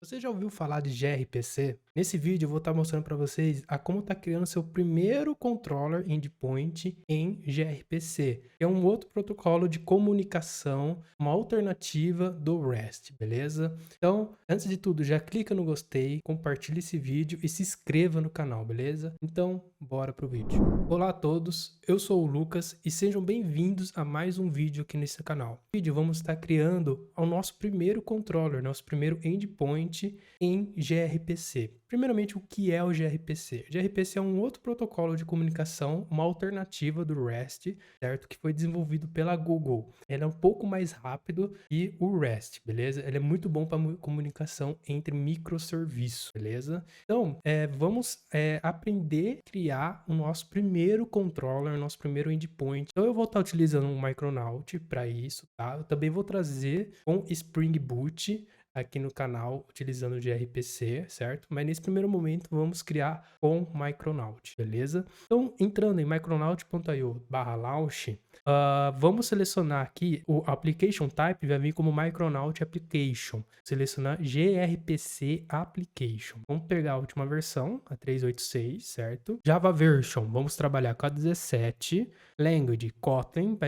Você já ouviu falar de gRPC? Nesse vídeo eu vou estar mostrando para vocês a como tá criando seu primeiro controller endpoint em gRPC, que é um outro protocolo de comunicação, uma alternativa do REST, beleza? Então, antes de tudo, já clica no gostei, compartilha esse vídeo e se inscreva no canal, beleza? Então, bora pro vídeo. Olá a todos, eu sou o Lucas e sejam bem-vindos a mais um vídeo aqui nesse canal. No vídeo vamos estar criando o nosso primeiro controller, nosso primeiro endpoint em gRPC. Primeiramente, o que é o gRPC? O gRPC é um outro protocolo de comunicação, uma alternativa do REST, certo? Que foi desenvolvido pela Google. Ele é um pouco mais rápido que o REST, beleza? Ele é muito bom para comunicação entre microserviços, beleza? Então, vamos aprender a criar o nosso primeiro controller, nosso primeiro endpoint. Então, eu vou estar utilizando um Micronaut para isso, tá? Eu também vou trazer um Spring Boot aqui no canal utilizando o gRPC, certo? Mas nesse primeiro momento vamos criar com Micronaut, beleza? Então, entrando em micronaut.io/launch, vamos selecionar aqui o Application Type, vai vir como Micronaut Application. Selecionar gRPC Application. Vamos pegar a última versão, a 3.8.6, certo? Java Version, vamos trabalhar com a 17. Language, Kotlin,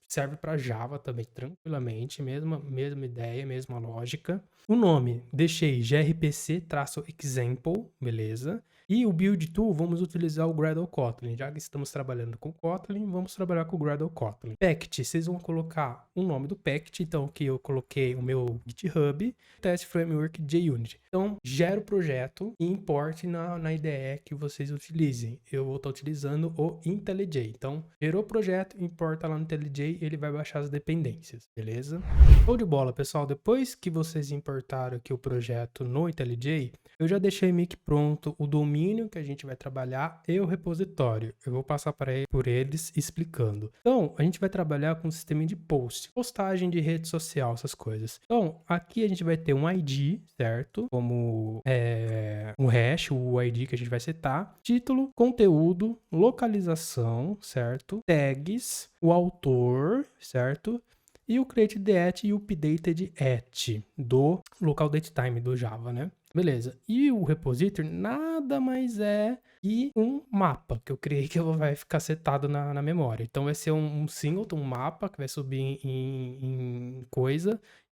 serve para Java também tranquilamente, mesma ideia, mesma lógica. O nome, deixei gRPC-example, beleza? E o build tool, vamos utilizar o Gradle Kotlin. Já que estamos trabalhando com Kotlin, vamos trabalhar com o Gradle Kotlin. Package, vocês vão colocar o nome do package. Então, aqui eu coloquei o meu GitHub, Test Framework JUnit. Então, gera o projeto e importe na IDE que vocês utilizem. Eu vou estar utilizando o IntelliJ. Então, gerou o projeto, importa lá no IntelliJ, ele vai baixar as dependências, beleza? Show de bola, pessoal. Depois que vocês importaram aqui o projeto no IntelliJ, eu já deixei meio que pronto o domínio que a gente vai trabalhar e o repositório. Eu vou passar por eles explicando. Então, a gente vai trabalhar com um sistema de post, postagem de rede social, essas coisas. Então, aqui a gente vai ter um ID, certo? Como um hash, o ID que a gente vai setar. Título, conteúdo, localização, certo? Tags, o autor, certo? E o createDat e o updatedAt do local datetime do Java, né? Beleza. E o repository nada mais é que um mapa que eu criei que vai ficar setado na memória. Então vai ser um singleton, um mapa que vai subir em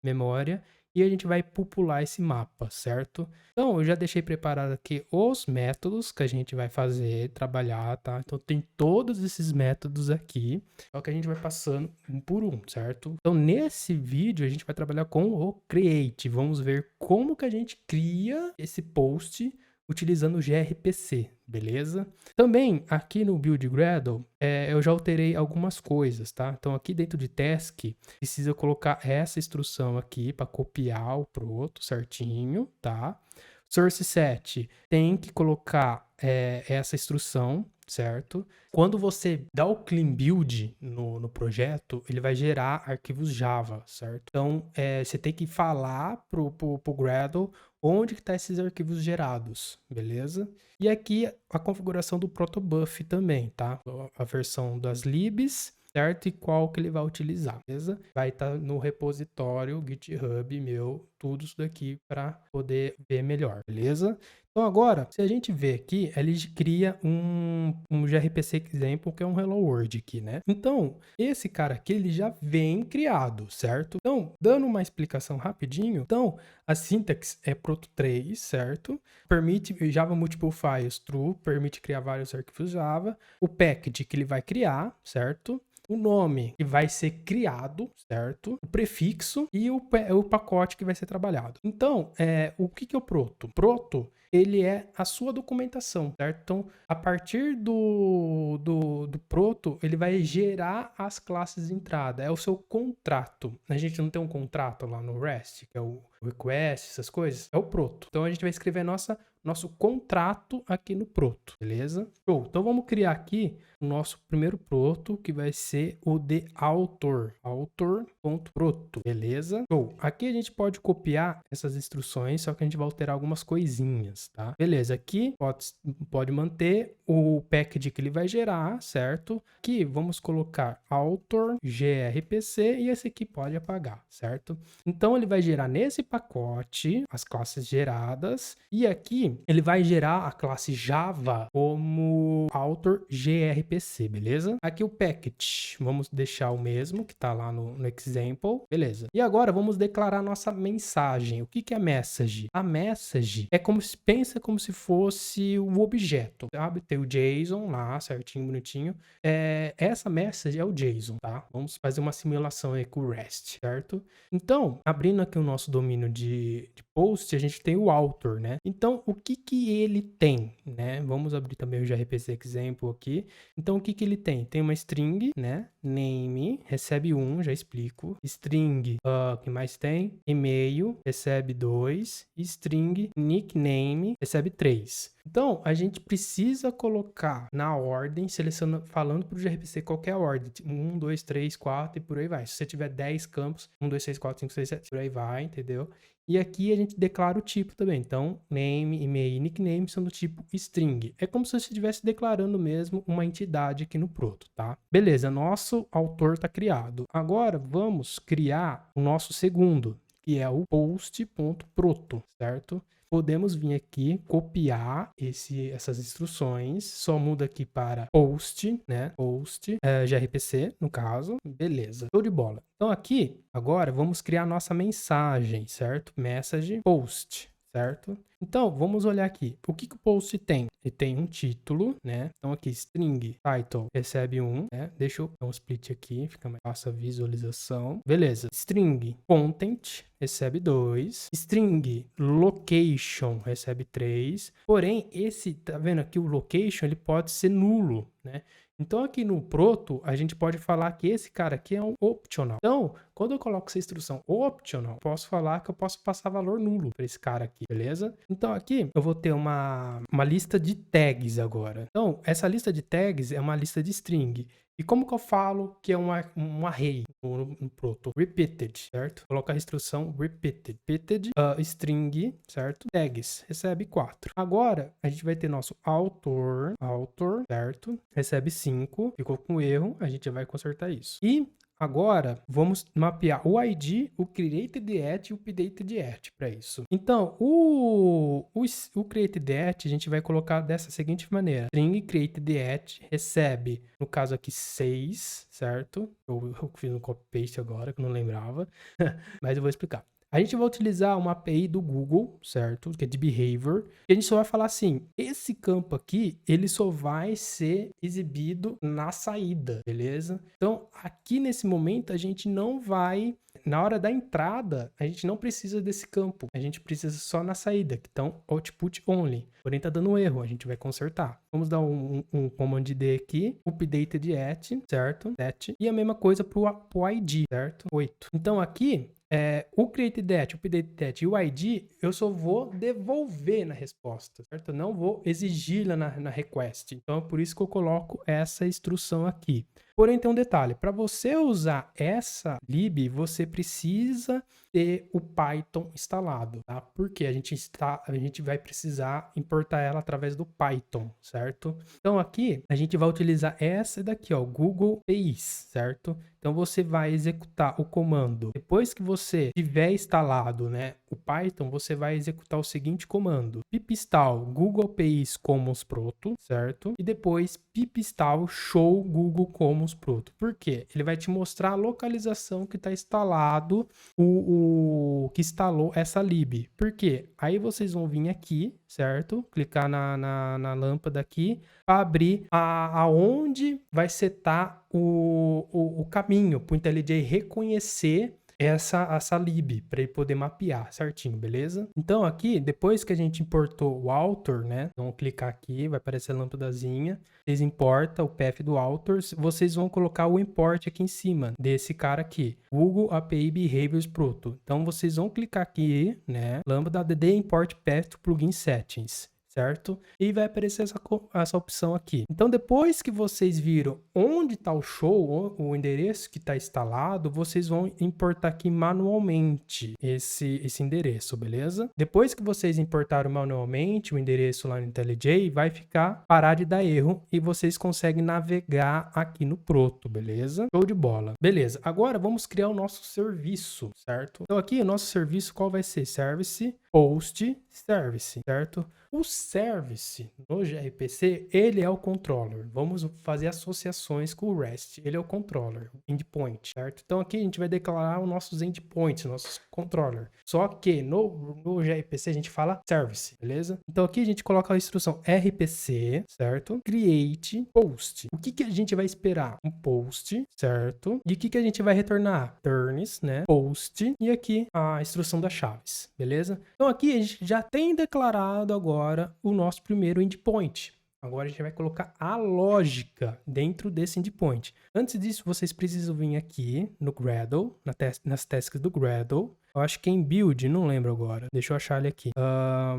memória, e a gente vai popular esse mapa, certo? Então, eu já deixei preparado aqui os métodos que a gente vai fazer, trabalhar, tá? Então, tem todos esses métodos aqui, só que a gente vai passando um por um, certo? Então, nesse vídeo, a gente vai trabalhar com o Create. Vamos ver como que a gente cria esse post utilizando o gRPC, beleza? Também, aqui no Build Gradle, eu já alterei algumas coisas, tá? Então, aqui dentro de Task, precisa colocar essa instrução aqui para copiar o proto certinho, tá? Source set, tem que colocar essa instrução, certo? Quando você dá o clean build no projeto, ele vai gerar arquivos Java, certo? Então, você tem que falar pro Gradle onde que tá esses arquivos gerados, beleza? E aqui a configuração do protobuf também, tá? A versão das libs, certo? E qual que ele vai utilizar, beleza? Vai estar no repositório GitHub meu, tudo isso daqui para poder ver melhor, beleza? Então agora, se a gente ver aqui, ele cria um gRPC example, que é um Hello World aqui, né? Então, esse cara aqui, ele já vem criado, certo? Então, dando uma explicação rapidinho, então, a syntax é proto3, certo? Permite Java Multiple Files true, permite criar vários arquivos Java. O package que ele vai criar, certo? O nome que vai ser criado, certo? O prefixo e o pacote que vai ser trabalhado. Então, o que é o proto? Proto, ele é a sua documentação, certo? Então, a partir do proto, ele vai gerar as classes de entrada. É o seu contrato. A gente não tem um contrato lá no REST, que é o request, essas coisas. É o proto. Então, a gente vai escrever nosso contrato aqui no proto, beleza? Show. Então, vamos criar aqui o nosso primeiro proto, que vai ser o de author. Author.proto, beleza? Show. Aqui a gente pode copiar essas instruções, só que a gente vai alterar algumas coisinhas, tá? Beleza, aqui pode manter o package que ele vai gerar, certo? Aqui vamos colocar author grpc e esse aqui pode apagar, certo? Então ele vai gerar nesse pacote, as classes geradas, e aqui ele vai gerar a classe Java como author grpc, beleza? Aqui o package, vamos deixar o mesmo que tá lá no example, beleza? E agora vamos declarar nossa mensagem. O que que é message? A message é pensa como se fosse o objeto, sabe? Tem o JSON lá, certinho, bonitinho. Essa message é o JSON, tá? Vamos fazer uma simulação aí com o REST, certo? Então, abrindo aqui o nosso domínio de post, a gente tem o author, né? Então, o que que ele tem, né? Vamos abrir também o gRPC example aqui. Então, o que que ele tem? Tem uma string, né? Name, recebe 1, já explico. String, o que mais tem? E-mail, recebe 2. String, nickname, recebe 3. Então, a gente precisa colocar na ordem, selecionando, falando para o gRPC qualquer ordem. 1, 2, 3, 4 e por aí vai. Se você tiver 10 campos, 1, 2, 3, 4, 5, 6, 7, por aí vai, entendeu? E aqui a gente declara o tipo também. Então, name, e-mail e nickname são do tipo string. É como se você estivesse declarando mesmo uma entidade aqui no proto, tá? Beleza, nosso autor está criado. Agora, vamos criar o nosso segundo, que é o post.proto, certo? Podemos vir aqui, copiar essas instruções, só muda aqui para post, né? Post, gRPC, no caso. Beleza, show de bola. Então aqui, agora, vamos criar nossa mensagem, certo? Message post, certo? Então, vamos olhar aqui. O que que o post tem? Ele tem um título, né? Então aqui, string title recebe 1, né? Deixa eu dar um split aqui, fica mais fácil a visualização. Beleza. String content recebe 2. String location recebe 3. Porém, tá vendo aqui o location, ele pode ser nulo, né? Então, aqui no proto, a gente pode falar que esse cara aqui é um optional. Então, quando eu coloco essa instrução optional, posso falar que eu posso passar valor nulo para esse cara aqui, beleza? Então, aqui eu vou ter uma lista de tags agora. Então, essa lista de tags é uma lista de string. E como que eu falo que é um array no proto? Repeated, certo? Coloca a instrução repeated. Repeated string, certo? Tags, recebe 4. Agora, a gente vai ter nosso author, certo? Recebe 5. Ficou com erro, a gente vai consertar isso. E agora, vamos mapear o ID, o created@, e o updated@ para isso. Então, o created@ a gente vai colocar dessa seguinte maneira. String created@ recebe, no caso aqui, 6, certo? Eu fiz um copy-paste agora, que eu não lembrava, mas eu vou explicar. A gente vai utilizar uma API do Google, certo? Que é de behavior. E a gente só vai falar assim, esse campo aqui, ele só vai ser exibido na saída, beleza? Então, aqui nesse momento, a gente não vai... Na hora da entrada, a gente não precisa desse campo. A gente precisa só na saída, que então output only. Porém, tá dando um erro, a gente vai consertar. Vamos dar um command D aqui, updated@, certo? E a mesma coisa pro ID, certo? 8. Então, aqui... o created@, o updated@ e o ID, eu só vou devolver na resposta, certo? Eu não vou exigir-la na request. Então, é por isso que eu coloco essa instrução aqui. Porém, tem um detalhe. Para você usar essa lib, você precisa ter o Python instalado, tá? Porque a gente vai precisar importar ela através do Python, certo? Então, aqui, a gente vai utilizar essa daqui, ó, Google APIs, certo? Então, você vai executar o comando. Depois que você tiver instalado, né, o Python, você vai executar o seguinte comando. pip install Google APIs Commons Proto, certo? E depois pip install show Google Commons Proto. Por quê? Ele vai te mostrar a localização que está instalado, que instalou essa lib. Por quê? Aí vocês vão vir aqui, certo? Clicar na lâmpada aqui para abrir aonde vai setar o caminho para o IntelliJ reconhecer essa lib, para ele poder mapear certinho, beleza? Então aqui, depois que a gente importou o author, né? Vamos clicar aqui, vai aparecer a lâmpadazinha. Vocês importam o path do author, vocês vão colocar o import aqui em cima desse cara aqui, Google API Behaviors Proto. Então vocês vão clicar aqui, né? Lambda dd import path to plugin settings. certo? E vai aparecer essa opção aqui. Então, depois que vocês viram onde está o show, o endereço que está instalado, vocês vão importar aqui manualmente esse endereço, beleza? Depois que vocês importaram manualmente o endereço lá no IntelliJ, vai parar de dar erro e vocês conseguem navegar aqui no Proto, beleza? Show de bola. Beleza, agora vamos criar o nosso serviço, certo? Então aqui o nosso serviço qual vai ser? Service, post, service, certo? O service no gRPC, ele é o controller. Vamos fazer associações com o REST. Ele é o controller, endpoint, certo? Então aqui a gente vai declarar os nossos endpoints, nossos controller. Só que no gRPC a gente fala service, beleza? Então aqui a gente coloca a instrução RPC, certo? Create post. O que a gente vai esperar? Um post, certo? E o que a gente vai retornar? Turns, né? Post. E aqui a instrução das chaves, beleza? Então aqui a gente já tem declarado agora o nosso primeiro endpoint. Agora a gente vai colocar a lógica dentro desse endpoint. Antes disso, vocês precisam vir aqui no Gradle, nas tasks do Gradle. Eu acho que é em build, não lembro agora. Deixa eu achar ele aqui.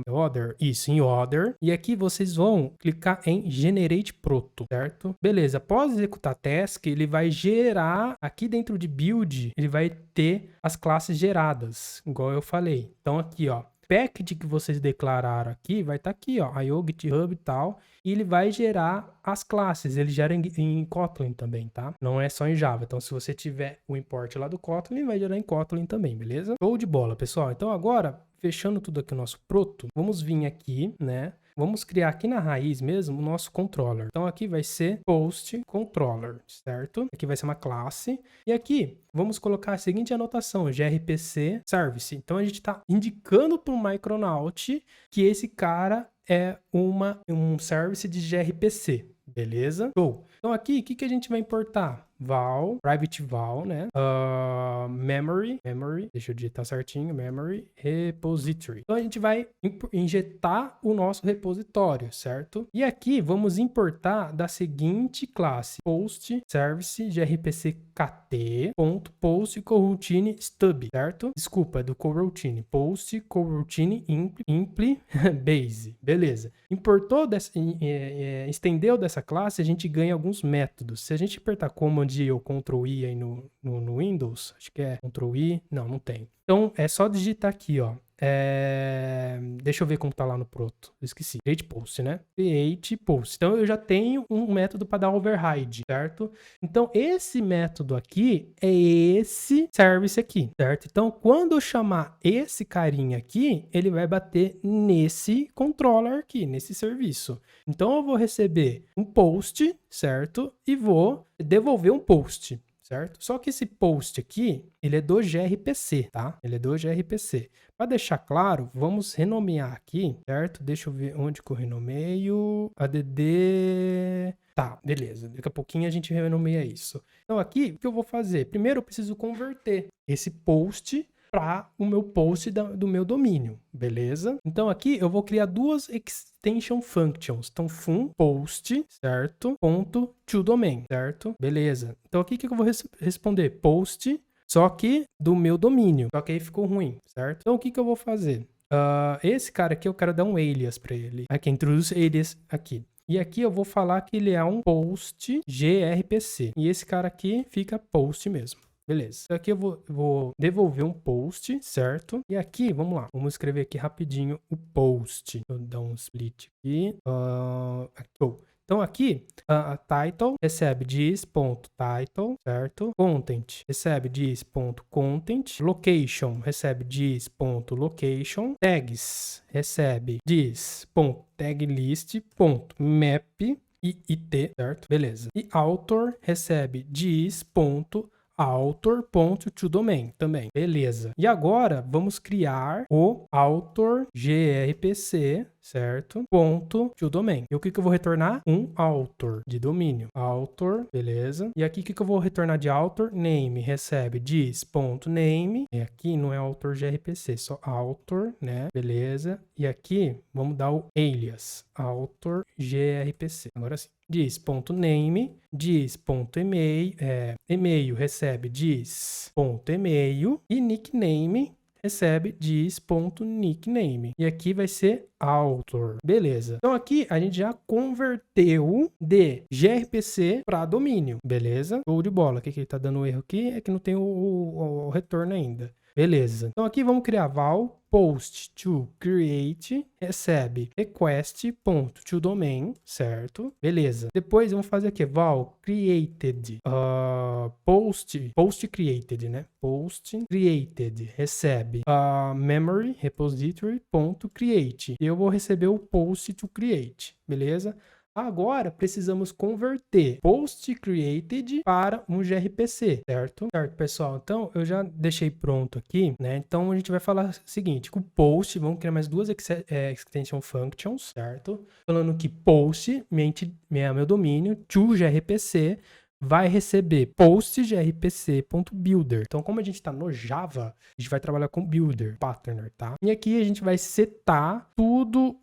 Other. Isso, em Other. E aqui vocês vão clicar em Generate Proto, certo? Beleza, após executar a task, ele vai gerar, aqui dentro de build, ele vai ter as classes geradas, igual eu falei. Então aqui, ó. Package que vocês declararam aqui vai estar aqui, ó, IO, GitHub e tal, e ele vai gerar as classes, ele gera em Kotlin também, tá? Não é só em Java, então se você tiver o import lá do Kotlin, ele vai gerar em Kotlin também, beleza? Show de bola, pessoal. Então agora, fechando tudo aqui o nosso proto, vamos vir aqui, né? Vamos criar aqui na raiz mesmo o nosso controller. Então aqui vai ser post controller, certo? Aqui vai ser uma classe. E aqui vamos colocar a seguinte anotação, gRPC service. Então a gente está indicando para o Micronaut que esse cara é um service de gRPC, beleza? Show. Então aqui, o que a gente vai importar? Val, private val, né? Memory, deixa eu digitar certinho, memory, repository. Então a gente vai injetar o nosso repositório, certo? E aqui vamos importar da seguinte classe, post service grpc kt ponto post coroutine stub, certo? Desculpa, é do coroutine, post coroutine impli base, beleza? Importou, estendeu dessa classe, a gente ganha alguns métodos. Se a gente apertar Command ou Ctrl I aí no Windows, acho que é Ctrl I, não tem. Então é só digitar aqui, ó. Deixa eu ver como tá lá no Proto. Eu esqueci. Create post, né? Create post. Então eu já tenho um método para dar override, certo? Então esse método aqui é esse service aqui, certo? Então quando eu chamar esse carinha aqui, ele vai bater nesse controller aqui, nesse serviço. Então eu vou receber um post, certo? E vou devolver um post, certo? Só que esse post aqui, ele é do gRPC, tá? Ele é do gRPC. Para deixar claro, vamos renomear aqui, certo? Deixa eu ver onde que eu renomeio. ADD... Tá, beleza. Daqui a pouquinho a gente renomeia isso. Então aqui, o que eu vou fazer? Primeiro eu preciso converter esse post para o meu post do meu domínio, beleza? Então aqui eu vou criar duas extension functions. Então fun post, certo? Ponto to domain, certo? Beleza. Então aqui o que eu vou responder? Post, só que do meu domínio. Só que aí ficou ruim, certo? Então o que eu vou fazer? Esse cara aqui eu quero dar um alias para ele. Aqui, introduz alias aqui. E aqui eu vou falar que ele é um post gRPC. E esse cara aqui fica post mesmo. Beleza. Aqui eu vou devolver um post, certo? E aqui, vamos lá. Vamos escrever aqui rapidinho o post. Vou dar um split aqui. Então aqui, a title recebe dis.title, certo? Content recebe dis.content. Location recebe dis.location. Tags recebe dis.taglist.map e it, certo? Beleza. E author recebe dis.author.toDomain também. Beleza. E agora vamos criar o author grpc, certo? .toDomain. E o que eu vou retornar? Um author de domínio. Author, beleza. E aqui o que eu vou retornar de author? Name recebe dis.name. E aqui não é author grpc, só author, né? Beleza. E aqui vamos dar o alias. Author grpc. Agora sim. Dis.name, dis.email, e-mail recebe dis.email e nickname recebe dis.nickname. E aqui vai ser author. Beleza. Então aqui a gente já converteu de gRPC para domínio. Beleza? Show de bola. O que ele tá dando erro aqui é que não tem o retorno ainda. Beleza. Então aqui vamos criar val post to create recebe request.toDomain, certo? Beleza. Depois vamos fazer aqui val created post created, né? Post created recebe memory repository.create. Eu vou receber o post to create, beleza? Agora, precisamos converter post created para um gRPC, certo? Certo, pessoal? Então, eu já deixei pronto aqui, né? Então, a gente vai falar o seguinte, com o post, vamos criar mais duas extension functions, certo? Falando que post, meu domínio, to gRPC, vai receber post.grpc.builder. Então, como a gente está no Java, a gente vai trabalhar com builder, patterner, tá? E aqui a gente vai setar tudo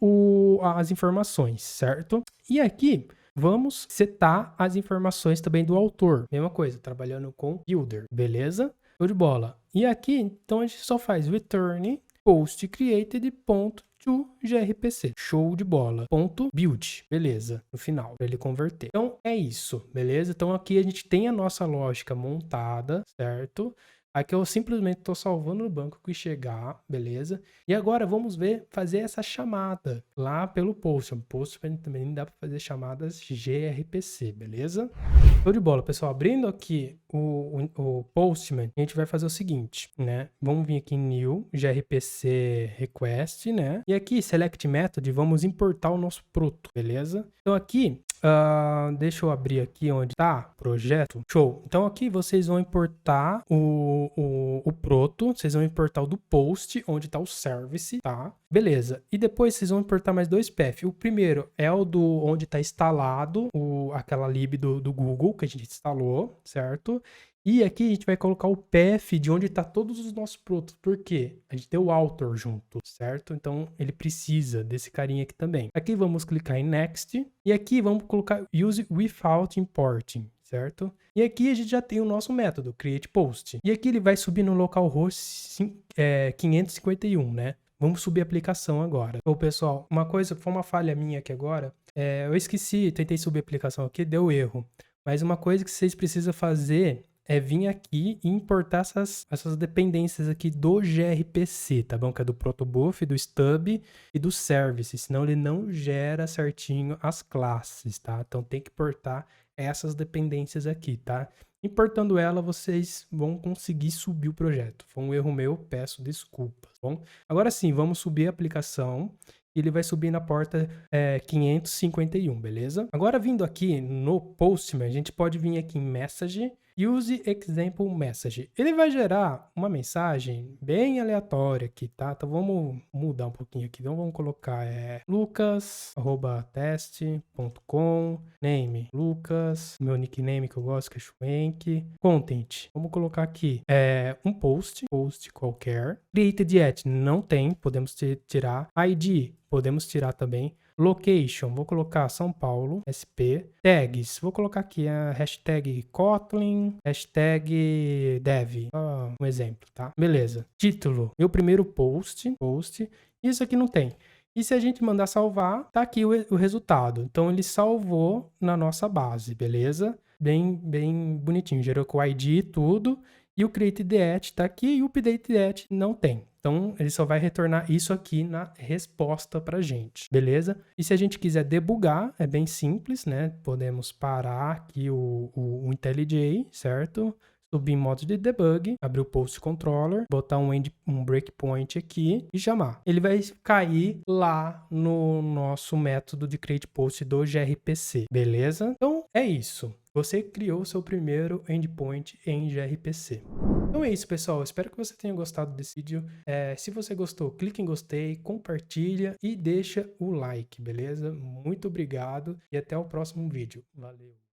as informações, certo? E aqui vamos setar as informações também do autor. Mesma coisa, trabalhando com builder, beleza? Show de bola. E aqui, então, a gente só faz return post_created.toGRPC. Show de bola. .build. Beleza. No final, para ele converter. Então, é isso. Beleza? Então, aqui a gente tem a nossa lógica montada, certo? Aqui eu simplesmente estou salvando no banco que chegar, beleza? E agora vamos fazer essa chamada lá pelo Postman. Postman também dá para fazer chamadas gRPC, beleza? Show de bola, pessoal. Abrindo aqui o Postman, a gente vai fazer o seguinte, né? Vamos vir aqui em New, gRPC Request, né? E aqui, Select Method, vamos importar o nosso proto, beleza? Então aqui, deixa eu abrir aqui onde tá projeto. Show. Então aqui vocês vão importar o proto, vocês vão importar o do post, onde tá o service, tá? Beleza. E depois vocês vão importar mais dois paths. O primeiro é o do onde tá instalado aquela lib do Google que a gente instalou, certo? E aqui a gente vai colocar o path de onde está todos os nossos protos. Por quê? A gente tem o author junto, certo? Então, ele precisa desse carinha aqui também. Aqui vamos clicar em Next. E aqui vamos colocar Use Without Importing, certo? E aqui a gente já tem o nosso método, createPost. E aqui ele vai subir no localhost 551, né? Vamos subir a aplicação agora. Ô, pessoal, foi uma falha minha aqui agora. Eu esqueci, tentei subir a aplicação aqui, deu erro. Mas uma coisa que vocês precisam fazer é vir aqui e importar essas dependências aqui do gRPC, tá bom? Que é do protobuf, do stub e do service, senão ele não gera certinho as classes, tá? Então tem que importar essas dependências aqui, tá? Importando ela, vocês vão conseguir subir o projeto. Foi um erro meu, peço desculpas, tá bom? Agora sim, vamos subir a aplicação. Ele vai subir na porta 551, beleza? Agora, vindo aqui no Postman, a gente pode vir aqui em Message, Use Example Message. Ele vai gerar uma mensagem bem aleatória aqui, tá? Então, vamos mudar um pouquinho aqui. Então, vamos colocar lucas@teste.com, name, Lucas, meu nickname que eu gosto, que é Schwenk, content. Vamos colocar aqui um post qualquer. Created at, não tem, podemos tirar. ID, podemos tirar também. Location, vou colocar São Paulo, SP. Tags, vou colocar aqui a hashtag Kotlin, hashtag dev. Um exemplo, tá? Beleza. Título, meu primeiro post. Isso aqui não tem. E se a gente mandar salvar, tá aqui o resultado. Então, ele salvou na nossa base, beleza? Bem bonitinho. Gerou com o ID e tudo. E o createDat tá aqui e o updateDat não tem. Então, ele só vai retornar isso aqui na resposta pra gente, beleza? E se a gente quiser debugar, é bem simples, né? Podemos parar aqui o IntelliJ, certo? Subir em modo de debug, abrir o Post Controller, botar um breakpoint aqui e chamar. Ele vai cair lá no nosso método de createPost do gRPC, beleza? Então, é isso. Você criou seu primeiro endpoint em gRPC. Então é isso, pessoal. Espero que você tenha gostado desse vídeo. Se você gostou, clique em gostei, compartilha e deixa o like, beleza? Muito obrigado e até o próximo vídeo. Valeu!